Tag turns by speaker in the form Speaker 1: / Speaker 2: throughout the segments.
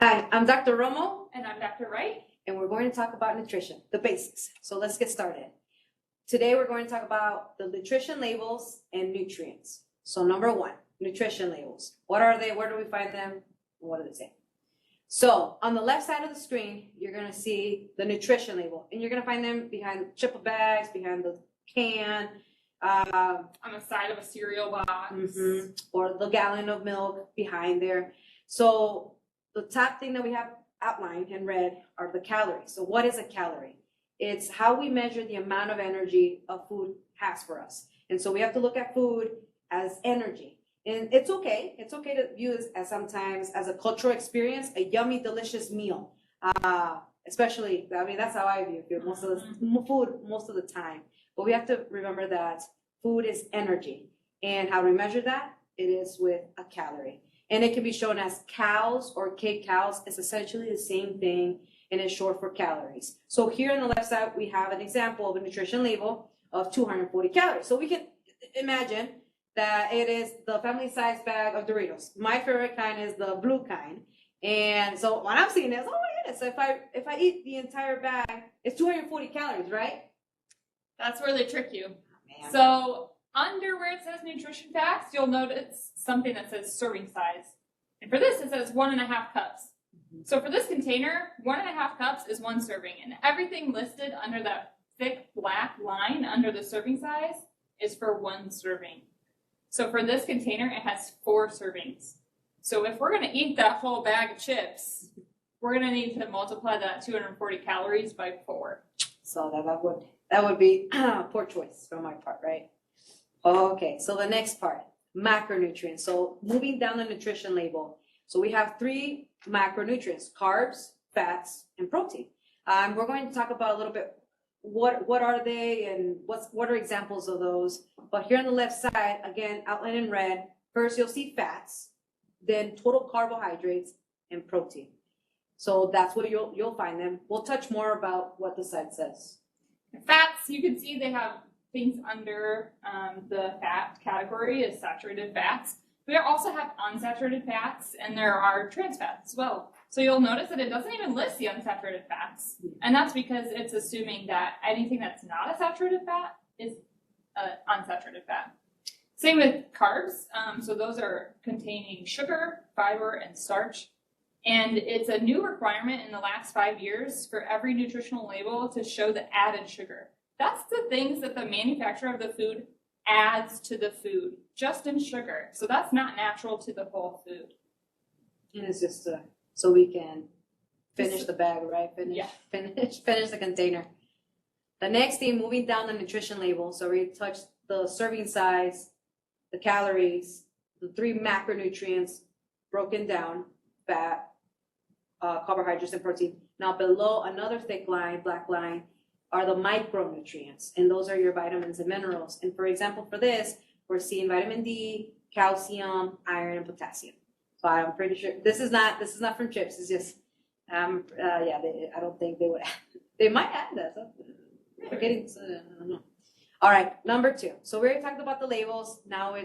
Speaker 1: Hi, I'm Dr. Romo,
Speaker 2: And I'm Dr. Wright.
Speaker 1: and we're going to talk about nutrition, the basics. So let's get started. Today, we're going to talk about the nutrition labels and nutrients. So number one, nutrition labels. What are they? Where do we find them? What do they say? So on the left side of the screen, you're going to see the nutrition label, and you're going to find them behind chipper bags, behind the can,
Speaker 2: On the side of a cereal box.
Speaker 1: or the gallon of milk behind there. So the top thing that we have outlined in red are the calories. So what is a calorie? It's how we measure the amount of energy a food has for us. And so we have to look at food as energy. And it's okay to view this as sometimes as a cultural experience, a yummy, delicious meal. Especially, I mean, that's how I view food most of the time. But we have to remember that food is energy. And how do we measure that? It is with a calorie. And it can be shown as cows or kcal. It's essentially the same thing, and it's short for calories. So here on the left side, we have an example of a nutrition label of 240 calories. So we can imagine that it is the family size bag of Doritos. My favorite kind is the blue kind. And so when I'm seeing this, oh my goodness, so if I eat the entire bag, it's 240 calories, right?
Speaker 2: That's where they trick you.
Speaker 1: Man.
Speaker 2: So under where it says nutrition facts, you'll notice something that says serving size. And for this, it says 1.5 cups. So for this container, 1.5 cups is 1 serving. And everything listed under that thick black line under the serving size is for 1 serving. So for this container, it has 4 servings. So if we're going to eat that whole bag of chips, we're going to need to multiply that 240 calories by 4.
Speaker 1: So that would be poor choice from my part, right? Okay, so the next part, macronutrients. So moving down the nutrition label. So we have 3 macronutrients: carbs, fats, and protein. We're going to talk about a little bit what are they and what are examples of those. But here on the left side, again, outlined in red, first you'll see fats, then total carbohydrates, and protein. So that's what you'll find them. We'll touch more about what the site says.
Speaker 2: Fats, you can see they have things under the fat category as saturated fats. We also have unsaturated fats, and there are trans fats as well. So you'll notice that it doesn't even list the unsaturated fats, and that's because it's assuming that anything that's not a saturated fat is unsaturated fat. Same with carbs. So those are containing sugar, fiber, and starch. And it's a new requirement in the last 5 years for every nutritional label to show the added sugar. That's the things that the manufacturer of the food adds to the food, just in sugar. So that's not natural to the whole food.
Speaker 1: And it's just so we can finish the bag, right? Finish the container. The next thing, moving down the nutrition label. So we touched the serving size, the calories, the 3 macronutrients broken down: fat, carbohydrates, and protein. Now below, another thick line, black line, are the micronutrients, and those are your vitamins and minerals. And for example, for this, we're seeing vitamin D, calcium, iron, and potassium. So I'm pretty sure this is not from chips. It's just I don't think they would. They might add that. Forgetting, I don't know. All right, number 2. So we already talked about the labels. Now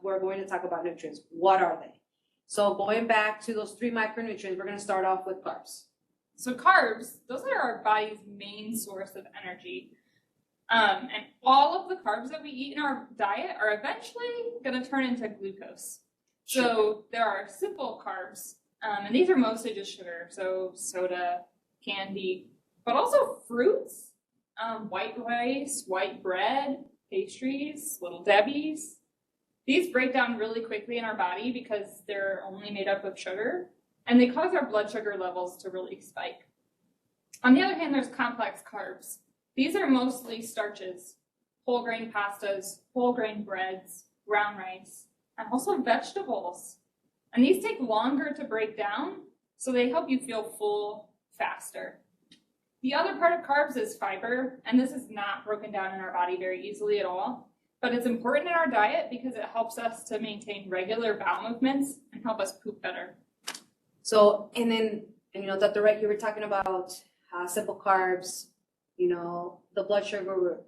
Speaker 1: we're going to talk about nutrients. What are they? So going back to those 3 micronutrients, we're going to start off with carbs.
Speaker 2: So carbs, those are our body's main source of energy. And all of the carbs that we eat in our diet are eventually going to turn into glucose. So there are simple carbs, and these are mostly just sugar. So soda, candy, but also fruits, white rice, white bread, pastries, Little Debbie's. These break down really quickly in our body because they're only made up of sugar, and they cause our blood sugar levels to really spike. On the other hand, there's complex carbs. These are mostly starches, whole grain pastas, whole grain breads, brown rice, and also vegetables. And these take longer to break down, so they help you feel full faster. The other part of carbs is fiber, and this is not broken down in our body very easily at all. But it's important in our diet because it helps us to maintain regular bowel movements and help us poop better.
Speaker 1: So, and then, Dr. Wright, you were talking about simple carbs, the blood sugar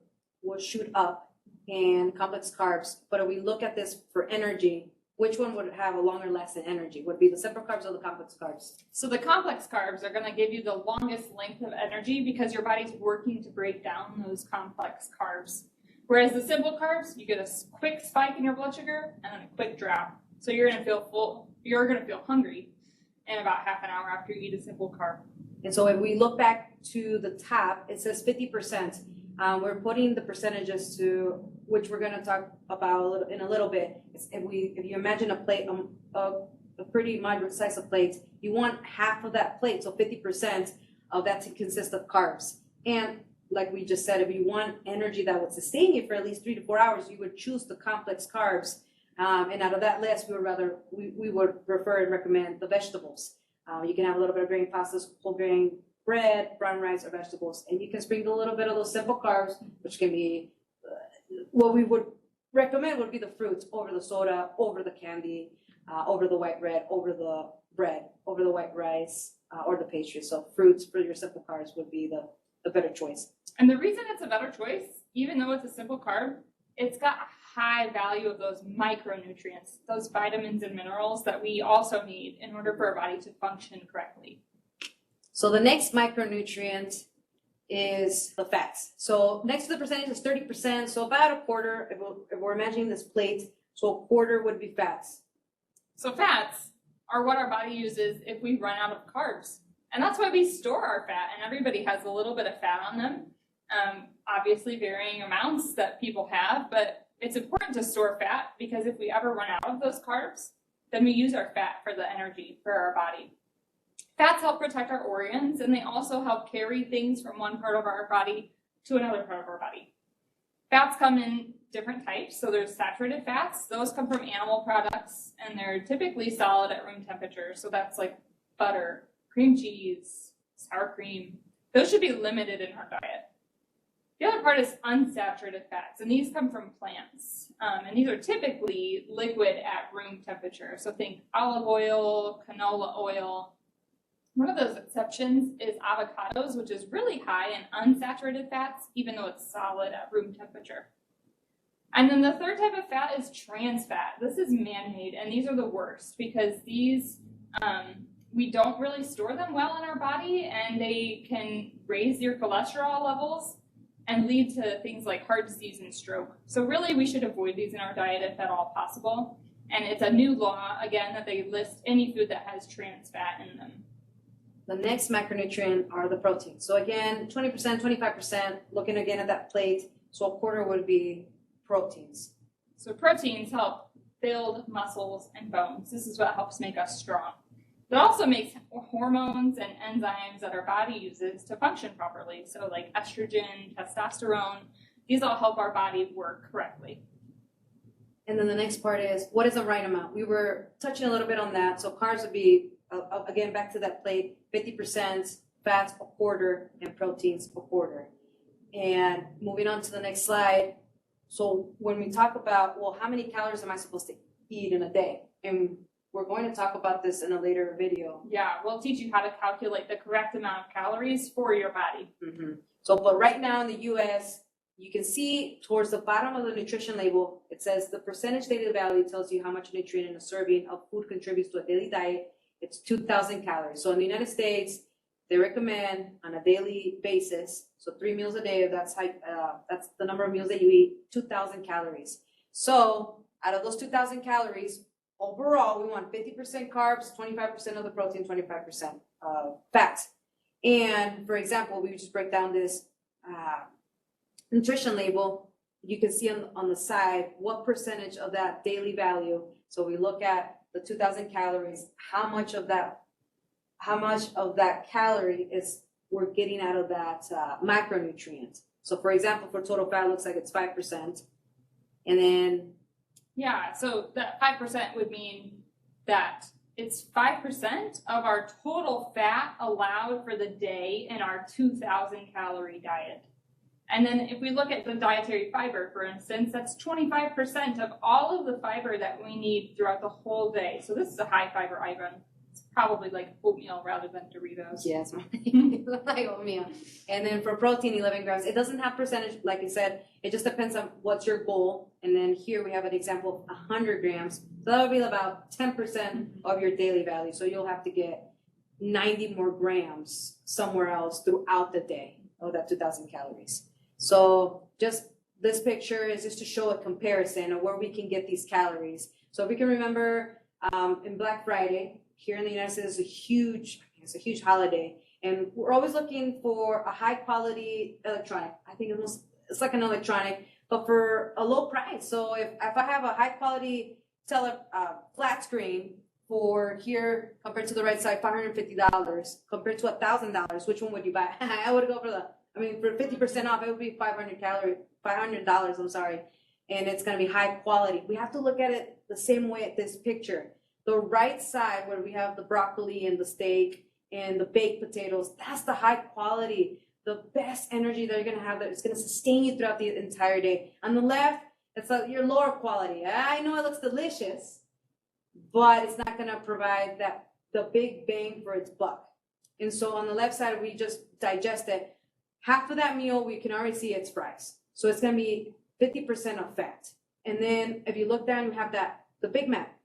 Speaker 1: will shoot up, and complex carbs. But if we look at this for energy, which one would have a longer lasting energy? Would it be the simple carbs or the complex carbs?
Speaker 2: So the complex carbs are going to give you the longest length of energy because your body's working to break down those complex carbs. Whereas the simple carbs, you get a quick spike in your blood sugar and then a quick drop. So you're going to feel full, you're going to feel hungry in about half an hour after you eat a simple carb.
Speaker 1: And so if we look back to the top, it says 50%. We're putting the percentages to which we're going to talk about in a little bit. If you imagine a plate, a pretty moderate size of plates, you want half of that plate, so 50% of that to consist of carbs. And like we just said, if you want energy that would sustain you for at least 3 to 4 hours, you would choose the complex carbs. And out of that list, we would prefer and recommend the vegetables. You can have a little bit of grain pastas, whole grain bread, brown rice, or vegetables, and you can sprinkle a little bit of those simple carbs, which can be what we would recommend would be the fruits over the soda, over the candy, over the white bread, over the bread, over the white rice, or the pastry. So fruits for your simple carbs would be the better choice.
Speaker 2: And the reason it's a better choice, even though it's a simple carb, it's got a high value of those micronutrients, those vitamins and minerals that we also need in order for our body to function correctly.
Speaker 1: So the next micronutrient is the fats. So next to the percentage is 30%. So about a quarter, if we're imagining this plate, so a quarter would be fats.
Speaker 2: So fats are what our body uses if we run out of carbs. And that's why we store our fat, and everybody has a little bit of fat on them. Obviously varying amounts that people have, but it's important to store fat because if we ever run out of those carbs, then we use our fat for the energy for our body. Fats help protect our organs, and they also help carry things from one part of our body to another part of our body. Fats come in different types. So there's saturated fats. Those come from animal products, and they're typically solid at room temperature. So that's like butter, cream cheese, sour cream. Those should be limited in our diet. The other part is unsaturated fats, and these come from plants. And these are typically liquid at room temperature. So think olive oil, canola oil. One of those exceptions is avocados, which is really high in unsaturated fats, even though it's solid at room temperature. And then the third type of fat is trans fat. This is man-made, and these are the worst because these, we don't really store them well in our body, and they can raise your cholesterol levels and lead to things like heart disease and stroke. So really, we should avoid these in our diet if at all possible. And it's a new law, again, that they list any food that has trans fat in them.
Speaker 1: The next macronutrient are the proteins. So again, 20%, 25%, looking again at that plate. So a quarter would be proteins.
Speaker 2: So proteins help build muscles and bones. This is what helps make us strong. It also makes hormones and enzymes that our body uses to function properly. So like estrogen, testosterone, these all help our body work correctly.
Speaker 1: And then the next part is, what is the right amount? We were touching a little bit on that. So carbs would be, again, back to that plate, 50%, fats a quarter, and proteins a quarter. And moving on to the next slide. So when we talk about, well, how many calories am I supposed to eat in a day? And we're going to talk about this in a later video.
Speaker 2: Yeah, we'll teach you how to calculate the correct amount of calories for your body.
Speaker 1: Mm-hmm. So, but right now in the U.S., you can see towards the bottom of the nutrition label, it says the percentage daily value tells you how much nutrient in a serving of food contributes to a daily diet. It's 2,000 calories. So in the United States, they recommend on a daily basis, so 3 meals a day, that's the number of meals that you eat, 2,000 calories. So out of those 2,000 calories, overall, we want 50% carbs, 25% of the protein, 25% fats. And for example, we would just break down this nutrition label. You can see on the side what percentage of that daily value. So we look at the 2,000 calories, how much of that calorie is we're getting out of that macronutrient. So for example, for total fat, it looks like it's 5%. And then
Speaker 2: yeah, so that 5% would mean that it's 5% of our total fat allowed for the day in our 2,000 calorie diet. And then if we look at the dietary fiber, for instance, that's 25% of all of the fiber that we need throughout the whole day. So this is a high fiber item. It's probably like oatmeal rather than Doritos.
Speaker 1: Yes, like oatmeal. And then for protein, 11 grams. It doesn't have percentage, like I said, it just depends on what's your goal. And then here we have an example of 100 grams. So that would be about 10% of your daily value. So you'll have to get 90 more grams somewhere else throughout the day of that 2,000 calories. So just this picture is just to show a comparison of where we can get these calories. So if we can remember, in Black Friday here in the United States, it's a huge holiday, and we're always looking for a high quality electronic. I think it's like an electronic, but for a low price. So if I have a high quality flat screen for here compared to the right side, $550 compared to $1,000, which one would you buy? I would go for for 50% off, it would be $500, I'm sorry. And it's going to be high quality. We have to look at it the same way at this picture. The right side where we have the broccoli and the steak and the baked potatoes, that's the high quality, the best energy that you're going to have that is going to sustain you throughout the entire day. On the left, it's your lower quality. I know it looks delicious, but it's not going to provide the big bang for its buck. And so on the left side, we just digest it. Half of that meal, we can already see it's fries. So it's going to be 50% of fat. And then if you look down, you have the Big Mac.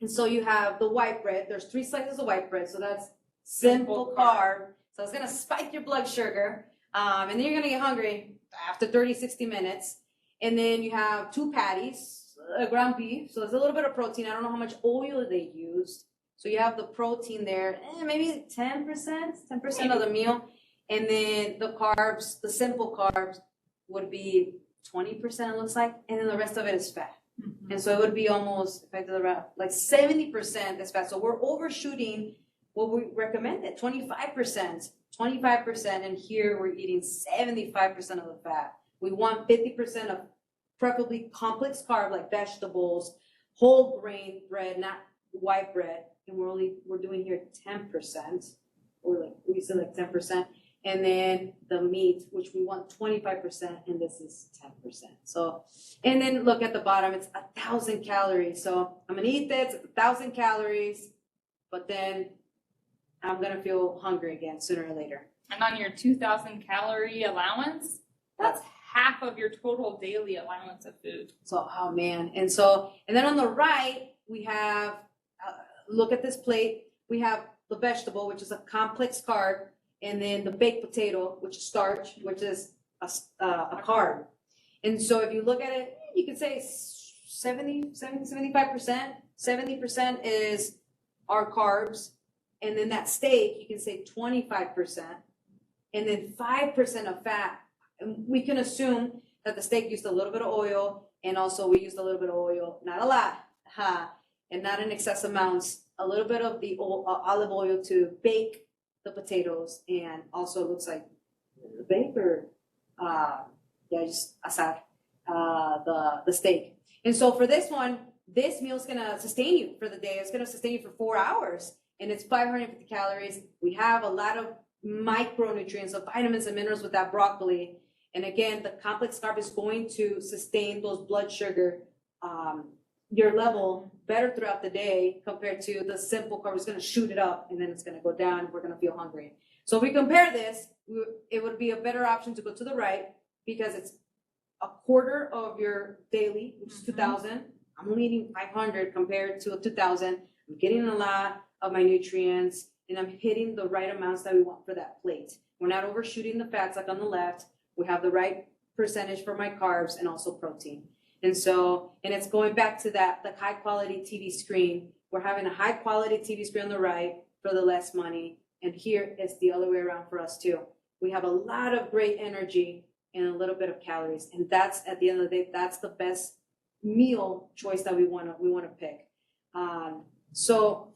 Speaker 1: And so you have the white bread. There's 3 slices of white bread. So that's simple carb. So it's going to spike your blood sugar. And then you're going to get hungry after 30, 60 minutes. And then you have 2 patties, ground beef. So there's a little bit of protein. I don't know how much oil they used. So you have the protein there, maybe 10% of the meal. And then the carbs, the simple carbs, would be 20%, it looks like. And then the rest of it is fat. Mm-hmm. And so it would be almost, if I do the math, like 70% is fat. So we're overshooting what we recommended, 25%. And here we're eating 75% of the fat. We want 50% of preferably complex carb, like vegetables, whole grain bread, not white bread. And we're doing here 10%, or we said 10%. And then the meat, which we want 25%, and this is 10%. So, and then look at the bottom, it's 1,000 calories. So I'm gonna eat this, it's 1,000 calories, but then I'm gonna feel hungry again sooner or later.
Speaker 2: And on your 2,000 calorie allowance, that's half of your total daily allowance of food.
Speaker 1: So, oh man. And then on the right, we have, look at this plate, we have the vegetable, which is a complex carb, and then the baked potato, which is starch, which is a carb. And so if you look at it, you could say 75%. 70% is our carbs. And then that steak, you can say 25%. And then 5% of fat. And we can assume that the steak used a little bit of oil, and also we used a little bit of oil, not a lot, and not in excess amounts, a little bit of the olive oil to bake the potatoes, and also it looks like bake or just asar the steak. And so for this one, this meal is gonna sustain you for the day. It's gonna sustain you for 4 hours, and it's 550 calories. We have a lot of micronutrients, of vitamins and minerals with that broccoli. And again, the complex carb is going to sustain those blood sugar, your level better throughout the day compared to the simple carb. It's going to shoot it up and then it's going to go down. We're going to feel hungry. So if we compare this, it would be a better option to go to the right because it's a quarter of your daily, which is 2,000. I'm only eating 500 compared to 2,000. I'm getting a lot of my nutrients and I'm hitting the right amounts that we want for that plate. We're not overshooting the fats like on the left. We have the right percentage for my carbs and also protein. And it's going back to the high quality TV screen. We're having a high quality TV screen on the right for the less money. And here it's the other way around for us too. We have a lot of great energy and a little bit of calories. And that's, at the end of the day, that's the best meal choice that we want to pick. So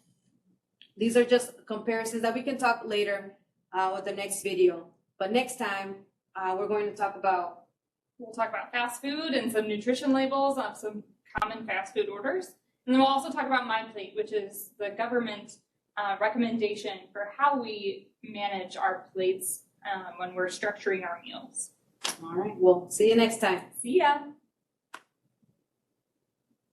Speaker 1: these are just comparisons that we can talk later with the next video. But next time, we're going to talk about
Speaker 2: We'll talk about fast food and some nutrition labels of some common fast food orders. And then we'll also talk about My Plate, which is the government recommendation for how we manage our plates when we're structuring our meals.
Speaker 1: All right. Well, see you next time.
Speaker 2: See ya.